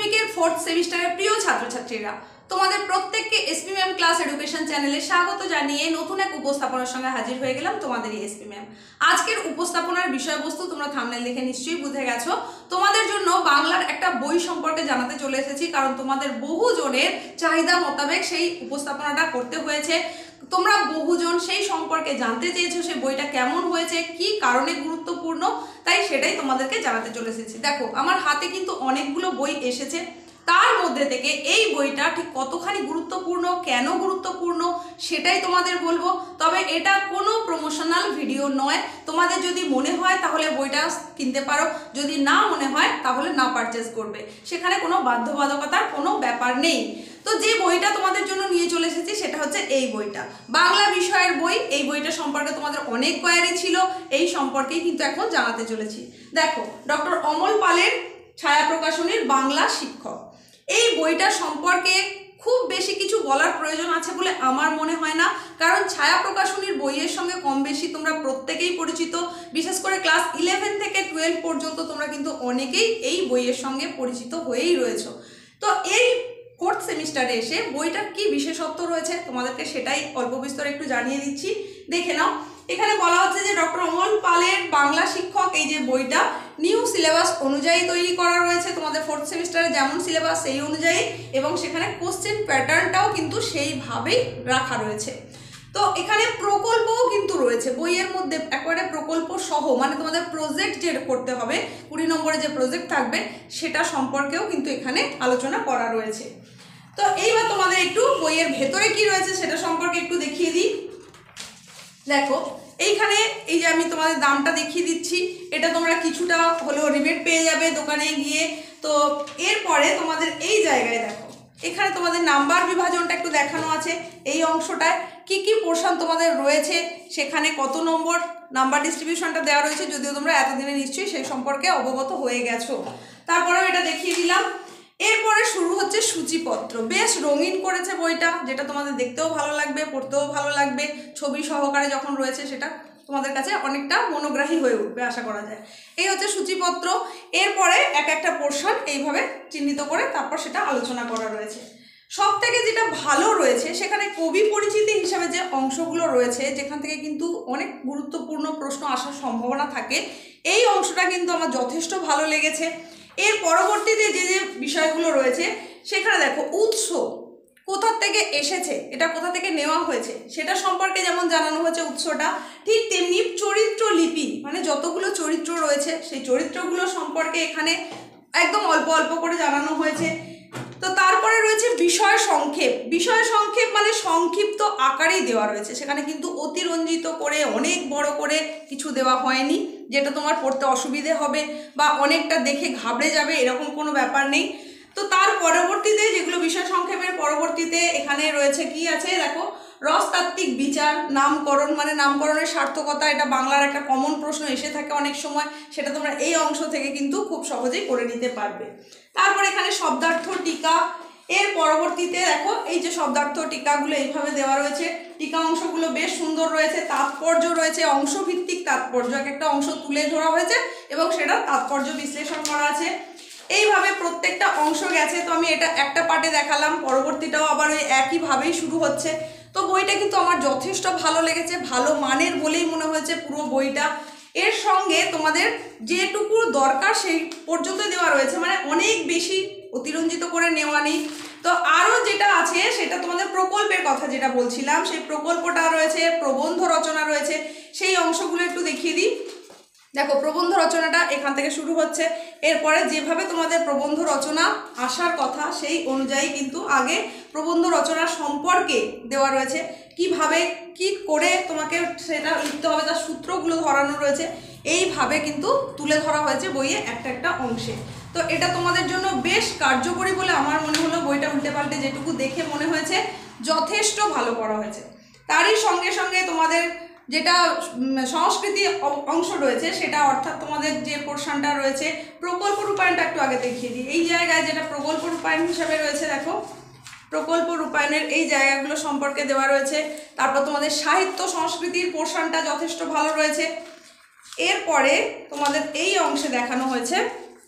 মাধ্যমিকের 4th সেমিস্টারের প্রিয় ছাত্রছাত্রীরা, তোমাদের প্রত্যেককে এসপি ম্যাম ক্লাস এডুকেশন চ্যানেলে স্বাগত জানিয়ে নতুন এক উপস্থাপনার সঙ্গে হাজির হয়ে গেলাম তোমাদেরই এসপি ম্যাম। আজকের উপস্থাপনার বিষয়বস্তু তোমরা থাম্বনেল দেখে নিশ্চয়ই বুঝে গেছো। তোমাদের জন্য বাংলার একটা বই সম্পর্কে জানাতে চলে এসেছি, কারণ তোমাদের বহুজনের চাহিদা মোতাবেক সেই উপস্থাপনাটা করতে হয়েছে। তোমরা বহুজন সেই সম্পর্কে জানতে চেয়েছো সেই বইটা কেমন হয়েছে, কি কারণে গুরুত্বপূর্ণ, তাই সেটাই তোমাদেরকে জানাতে চলে এসেছি। দেখো, আমার হাতে কিন্তু অনেকগুলো বই এসেছে, তার মধ্যে থেকে এই বইটা ঠিক কতখানি গুরুত্বপূর্ণ, কেন গুরুত্বপূর্ণ সেটাই তোমাদের বলবো। তবে এটা কোনো প্রমোশনাল ভিডিও নয়। তোমাদের যদি মনে হয় তাহলে বইটা কিনতে পারো, যদি না মনে হয় তাহলে না পারচেজ করবে, সেখানে কোনো বাধ্যবাধকতার কোনো ব্যাপার নেই। তো যে বইটা তোমাদের জন্য নিয়ে চলে এসেছি সেটা হচ্ছে এই বইটা, বাংলা বিষয়ের বই। এই বইটা সম্পর্কে তোমাদের অনেক কোয়ারি ছিল, এই সম্পর্কেই কিন্তু এখন জানাতে চলেছি। দেখো, ডক্টর অমল পালের ছায়া প্রকাশনীর বাংলা শিক্ষক, এই বইটা সম্পর্কে খুব বেশি কিছু বলার প্রয়োজন আছে বলে আমার মনে হয় না, কারণ ছায়া প্রকাশনীর বইয়ের সঙ্গে কম বেশি তোমরা প্রত্যেকেই পরিচিত। বিশেষ করে ক্লাস 11 থেকে 12 পর্যন্ত তোমরা কিন্তু অনেকেই এই বইয়ের সঙ্গে পরিচিত হয়েই রয়েছো। তো এই 4th সেমিস্টারে এসে বইটার কি বিশেষত্ব রয়েছে তোমাদেরকে সেটাই অল্প বিস্তর একটু জানিয়ে দিচ্ছি, দেখে নাও। এখানে বলা হচ্ছে যে ডক্টর অমল পালের বাংলা শিক্ষক, এই যে বইটা নিউ সিলেবাস অনুযায়ী তৈরি করা রয়েছে। তোমাদের 4th সেমিস্টারে যেমন সিলেবাস সেই অনুযায়ী, এবং সেখানে কোশ্চেন প্যাটার্নটাও কিন্তু সেইভাবেই রাখা রয়েছে। তো এখানে প্রকল্পও কিন্তু রয়েছে বইয়ের মধ্যে, একেবারে প্রকল্প সহ, মানে তোমাদের প্রজেক্ট যে করতে হবে 20 নম্বরে যে প্রজেক্ট থাকবে সেটা সম্পর্কেও কিন্তু এখানে আলোচনা করা রয়েছে। তো এইবার তোমাদের একটু বইয়ের ভেতরে কি রয়েছে সেটা সম্পর্কে একটু দেখিয়ে দিই। দেখো, এইখানে এই যে আমি তোমাদের দামটা দেখিয়ে দিচ্ছি, এটা তোমরা কিছুটা হলেও রিবেট পেয়ে যাবে দোকানে গিয়ে। তো এরপরে তোমাদের এই জায়গায় দেখো, এখানে তোমাদের নাম্বার বিভাজনটা একটু দেখানো আছে। এই অংশটায় কি কি পোর্শন তোমাদের রয়েছে, সেখানে কত নম্বর নাম্বার ডিস্ট্রিবিউশনটা দেওয়া রয়েছে, যদিও তোমরা এতদিনে নিশ্চয়ই সেই সম্পর্কে অবগত হয়ে গেছো। তারপরেও এটা দেখিয়ে দিলাম। এরপরে শুরু হচ্ছে সূচিপত্র, বেশ রঙিন করেছে বইটা, যেটা তোমাদের দেখতেও ভালো লাগবে, পড়তেও ভালো লাগবে। ছবি সহকারে যখন রয়েছে সেটা তোমাদের কাছে অনেকটা মনোগ্রাহী হয়ে উঠবে আশা করা যায়। এই হচ্ছে সূচিপত্র। এরপরে এক একটা পোর্শন এইভাবে চিহ্নিত করে তারপর সেটা আলোচনা করা রয়েছে। সব থেকে যেটা ভালো রয়েছে সেখানে কবি পরিচিতি হিসাবে যে অংশগুলো রয়েছে, যেখান থেকে কিন্তু অনেক গুরুত্বপূর্ণ প্রশ্ন আসার সম্ভাবনা থাকে, এই অংশটা কিন্তু আমার যথেষ্ট ভালো লেগেছে। এর পরবর্তীতে যে যে বিষয়গুলো রয়েছে সেখানে দেখো, উৎস কোথা থেকে এসেছে, এটা কোথা থেকে নেওয়া হয়েছে সেটা সম্পর্কে যেমন জানানো হয়েছে উৎসটা, ঠিক তেমনি চরিত্র লিপি, মানে যতগুলো চরিত্র রয়েছে সেই চরিত্রগুলো সম্পর্কে এখানে একদম অল্প অল্প করে জানানো হয়েছে। তো তারপরে রয়েছে বিষয় সংক্ষেপ। বিষয় সংক্ষেপ মানে সংক্ষিপ্ত আকারেই দেওয়া রয়েছে, সেখানে কিন্তু অতিরঞ্জিত করে অনেক বড় করে কিছু দেওয়া হয়নি, যেটা তোমার পড়তে অসুবিধে হবে বা অনেকটা দেখে ঘাবড়ে যাবে, এরকম কোনো ব্যাপার নেই। তো তার পরবর্তীতে যেগুলো বিষয় সংক্ষেপের পরবর্তীতে এখানে রয়েছে কি আছে দেখো, রসতাত্ত্বিক বিচার, নামকরণ মানে নামকরণের সার্থকতা, এটা বাংলার একটা কমন প্রশ্ন এসে থাকে অনেক সময়, সেটা তোমরা এই অংশ থেকে কিন্তু খুব সহজেই করে নিতে পারবে। তারপর এখানে শব্দার্থ টিকা, এর পরবর্তীতে দেখো এই যে শব্দার্থ টিকাগুলো এইভাবে দেওয়া রয়েছে, টিকা অংশগুলো বেশ সুন্দর রয়েছে, তাৎপর্য রয়েছে, অংশভিত্তিক তাৎপর্য, এক একটা অংশ তুলে ধরা হয়েছে এবং সেটা তাৎপর্য বিশ্লেষণ করা আছে। এইভাবে প্রত্যেকটা অংশ গেছে। তো আমি এটা একটা পার্টে দেখালাম, পরবর্তীটাও আবার ওই একইভাবেই শুরু হচ্ছে। তো বইটা কিন্তু আমার যথেষ্ট ভালো লেগেছে, ভালো মানের বলেই মনে হয়েছে পুরো বইটা। এর সঙ্গে তোমাদের যেটুকু দরকার সেই পর্যন্ত দেওয়া রয়েছে, মানে অনেক বেশি অতিরঞ্জিত করে নেওয়া নেই। তো আরও যেটা আছে সেটা তোমাদের প্রকল্পের কথা যেটা বলছিলাম, সেই প্রকল্পটা রয়েছে, প্রবন্ধ রচনা রয়েছে, সেই অংশগুলো একটু দেখিয়ে দিই। দেখো, প্রবন্ধ রচনাটা এখান থেকে শুরু হচ্ছে। এরপরে যেভাবে তোমাদের প্রবন্ধ রচনা আসার কথা সেই অনুযায়ী কিন্তু আগে প্রবন্ধ রচনা সম্পর্কে দেওয়া রয়েছে, কিভাবে কি করে তোমাকে সেটা লিখতে হবে, তার সূত্রগুলো ধরানো রয়েছে, এইভাবে কিন্তু তুলে ধরা হয়েছে বইয়ে একটা একটা অংশে। তো এটা তোমাদের জন্য বেশ কার্যকরী বলে আমার মনে হলো। বইটা উল্টে পাল্টে যেটুকু দেখে মনে হয়েছে যথেষ্ট ভালো করা হয়েছে। তারই সঙ্গে সঙ্গে তোমাদের যেটা সংস্কৃতি অংশ রয়েছে সেটা, অর্থাৎ তোমাদের যে পোর্শনটা রয়েছে প্রকল্প রূপায়ণটা একটু আগে দেখিয়ে দিই। এই জায়গায় যেটা প্রকল্প রূপায়ণ হিসাবে রয়েছে, দেখো প্রকল্প রূপায়ণের এই জায়গাগুলো সম্পর্কে দেওয়া রয়েছে। তারপর তোমাদের সাহিত্য সংস্কৃতির পোর্শনটা যথেষ্ট ভালো রয়েছে। এরপরে তোমাদের এই অংশে দেখানো হয়েছে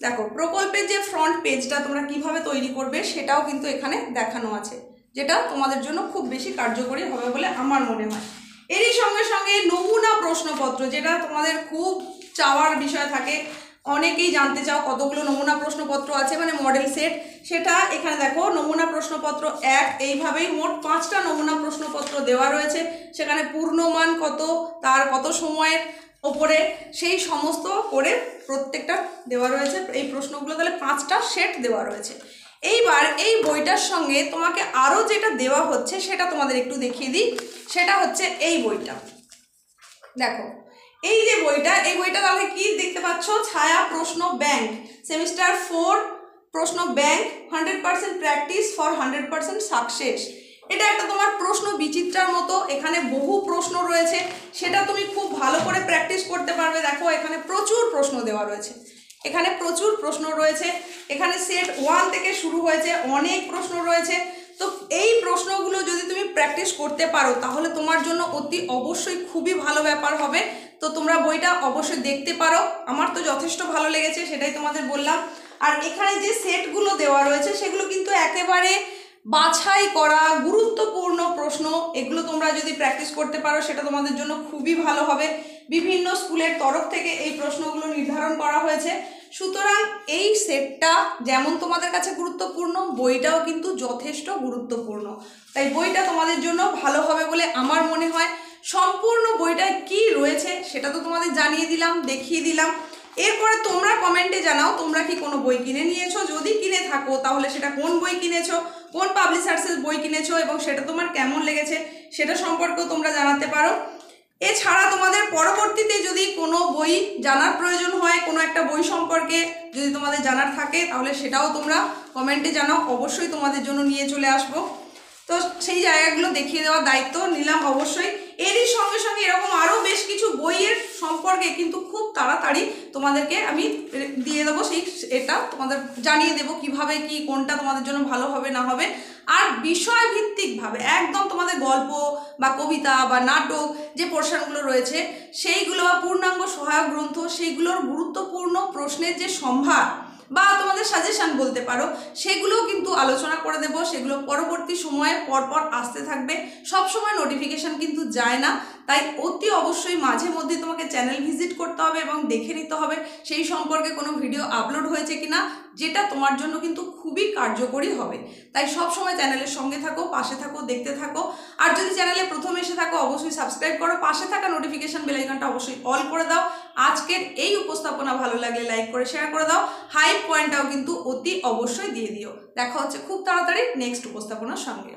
দেখো প্রকল্পের যে ফ্রন্ট পেজটা তোমরা কিভাবে তৈরি করবে সেটাও কিন্তু এখানে দেখানো আছে, যেটা তোমাদের জন্য খুব বেশি কার্যকরী হবে বলে আমার মনে হয়। এরই সঙ্গে সঙ্গে নমুনা প্রশ্নপত্র, যেটা তোমাদের খুব চাওয়ার বিষয় থাকে, অনেকেই জানতে চাও কতগুলো নমুনা প্রশ্নপত্র আছে, মানে মডেল সেট, সেটা এখানে দেখো নমুনা প্রশ্নপত্র 1 এইভাবেই মোট 5টা নমুনা প্রশ্নপত্র দেওয়া রয়েছে। সেখানে পূর্ণমান কত, তার কত সময়ের ওপরে, সেই সমস্ত করে প্রত্যেকটা দেওয়া রয়েছে। এই প্রশ্নগুলো তাহলে 5টা সেট দেওয়া রয়েছে। এইবার এই বইটার সঙ্গে তোমাকে আরও যেটা দেওয়া হচ্ছে সেটা তোমাদের একটু দেখিয়ে দিই। সেটা হচ্ছে এই বইটা। দেখো এই যে বইটা, এই বইটা তাহলে কি দেখতে পাচ্ছ, ছায়া প্রশ্ন ব্যাংক, সেমিস্টার 4 প্রশ্ন ব্যাংক, 100% প্র্যাকটিস ফর 100% সাকসেস। এটা একটা তোমার প্রশ্ন বিচিত্রার মতো, এখানে বহু প্রশ্ন রয়েছে, সেটা তুমি খুব ভালো করে প্র্যাকটিস করতে পারবে। দেখো এখানে প্রচুর প্রশ্ন দেওয়া রয়েছে, এখানে প্রচুর প্রশ্ন রয়েছে, এখানে সেট 1 থেকে শুরু হয়েছে, অনেক প্রশ্ন রয়েছে। তো এই প্রশ্নগুলো যদি তুমি প্র্যাকটিস করতে পারো তাহলে তোমার জন্য অতি অবশ্যই খুবই ভালো ব্যাপার হবে। তো তোমরা বইটা অবশ্যই দেখতে পারো, আমার তো যথেষ্ট ভালো লেগেছে, সেটাই তোমাদের বললাম। আর এখানে যে সেটগুলো দেওয়া রয়েছে সেগুলো কিন্তু একেবারে বাছাই করা গুরুত্বপূর্ণ প্রশ্ন, এগুলো তোমরা যদি প্র্যাকটিস করতে পারো সেটা তোমাদের জন্য খুবই ভালো হবে। বিভিন্ন স্কুলের তরফ থেকে এই প্রশ্নগুলো নির্ধারণ করা হয়েছে। সুতরাং এই সেটটা যেমন তোমাদের কাছে গুরুত্বপূর্ণ, বইটাও কিন্তু যথেষ্ট গুরুত্বপূর্ণ। তাই বইটা তোমাদের জন্য ভালো হবে বলে আমার মনে হয়। সম্পূর্ণ বইটায় কি রয়েছে সেটা তো তোমাদের জানিয়ে দিলাম, দেখিয়ে দিলাম। এরপরে তোমরা কমেন্টে জানাও তোমরা কি কোনো বই কিনে নিয়েছো, যদি কিনে থাকো তাহলে সেটা কোন বই কিনেছো, কোন পাবলিশার্সের বই কিনেছো এবং সেটা তোমার কেমন লেগেছে সেটা সম্পর্কেও তোমরা জানাতে পারো। এছাড়া তোমাদের পরবর্তীতে যদি কোনো বই জানার প্রয়োজন হয়, কোনো একটা বই সম্পর্কে যদি তোমাদের জানার থাকে তাহলে সেটাও তোমরা কমেন্টে জানাও, অবশ্যই তোমাদের জন্য নিয়ে চলে আসবো। তো সেই জায়গাগুলো দেখিয়ে দেওয়ার দায়িত্ব নিলাম অবশ্যই। এরই সঙ্গে সঙ্গে এরকম আরও বেশ কিছু বইয়ের সম্পর্কে কিন্তু খুব তাড়াতাড়ি তোমাদেরকে আমি দিয়ে দেবো, সেই এটা তোমাদের জানিয়ে দেবো কিভাবে কি কোনটা তোমাদের জন্য ভালো হবে না হবে। আর বিষয়ভিত্তিকভাবে একদম তোমাদের গল্প বা কবিতা বা নাটক যে পোর্শনগুলো রয়েছে সেইগুলো বা পূর্ণাঙ্গ সহায়ক গ্রন্থ, সেইগুলোর গুরুত্বপূর্ণ প্রশ্নের যে সম্ভার বা তোমাদের সাজেশন বলতে পারো, সেগুলোও কিন্তু আলোচনা করে দেব। সেগুলো পরবর্তী সময়ে পরপর আসতে থাকবে, সব সময় নোটিফিকেশান কিন্তু যায় না। তাই অতি অবশ্যই মাঝে মধ্যে তোমাকে চ্যানেল ভিজিট করতে হবে এবং দেখে নিতে হবে সেই সম্পর্কে কোনো ভিডিও আপলোড হয়েছে কিনা, যেটা তোমার জন্য কিন্তু খুবই কার্যকরী হবে। তাই সব সময় চ্যানেলের সঙ্গে থাকো, পাশে থাকো, দেখতে থাকো। আর যদি চ্যানেলে প্রথম এসে থাকো অবশ্যই সাবস্ক্রাইব করো, পাশে থাকা নোটিফিকেশান বেল আইকনটা অবশ্যই অল করে দাও। আজকের এই উপস্থাপনা ভালো লাগলে লাইক করে শেয়ার করে দাও, হাইপ পয়েন্টটাও কিন্তু অতি অবশ্যই দিয়ে দিও। দেখা হচ্ছে খুব তাড়াতাড়ি নেক্সট উপস্থাপনার সঙ্গে।